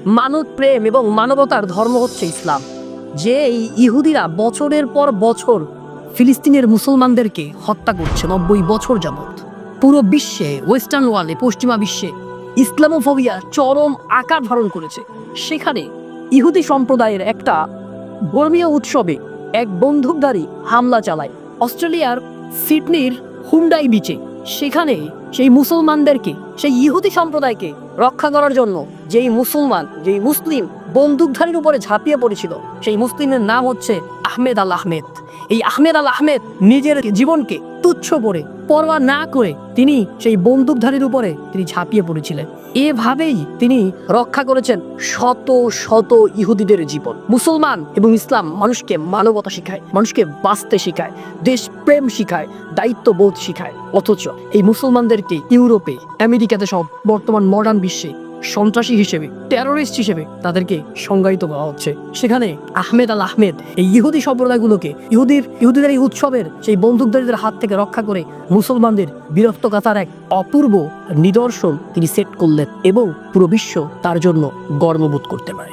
মানব প্রেম এবং মানবতার ধর্ম হচ্ছে ইসলাম। যে এই ইহুদিরা বছরের পর বছর ফিলিস্তিনের মুসলমানদেরকে হত্যা করছে 90 বছর যাবৎ। পুরো বিশ্বে, ওয়েস্টার্ন ওয়ার্ল্ডে, পশ্চিমা বিশ্বে ইসলামোফোবিয়া চরম আকার ধারণ করেছে। সেখানে ইহুদি সম্প্রদায়ের একটা ধর্মীয় উৎসবে এক বন্দুকধারী হামলা চালায় অস্ট্রেলিয়ার সিডনির হুন্ডাই বিচে। সেখানে সেই মুসলমানদেরকে, সেই ইহুদি সম্প্রদায়কে রক্ষা করার জন্য যেই মুসলিম বন্দুকধারীর উপরে ঝাঁপিয়ে পড়েছিল, সেই মুসলিমের নাম হচ্ছে আহমেদ আল আহমেদ। এই আহমেদ আল আহমেদ নিজের জীবনকে তুচ্ছ করে, পরোয়া না করে তিনি সেই বন্দুকধারীর উপরে তিনি ঝাঁপিয়ে পড়েছিলেন। এভাবেই তিনি রক্ষা করেছেন শত শত ইহুদিদের জীবন। মুসলমান এবং ইসলাম মানুষকে মানবতা শিখায়, মানুষকে বাঁচতে শিখায়, দেশপ্রেম শিখায়, দায়িত্ববোধ শিখায়। অথচ এই মুসলমানদেরকে ইউরোপে, আমেরিকাতে সব বর্তমান মডার্ন বিশ্বে সন্ত্রাসী হিসেবে, টেরোরিস্ট হিসেবে তাদেরকে সংজ্ঞায়িত করা হচ্ছে। সেখানে আহমেদ আল আহমেদ এই ইহুদি সম্প্রদায়গুলোকে, ইহুদিদের এই উৎসবের সেই বন্দুকধারীদের হাত থেকে রক্ষা করে মুসলমানদের বীরত্ব গাথার এক অপূর্ব নিদর্শন তিনি সেট করলেন এবং পুরো বিশ্ব তার জন্য গর্ববোধ করতে পারে।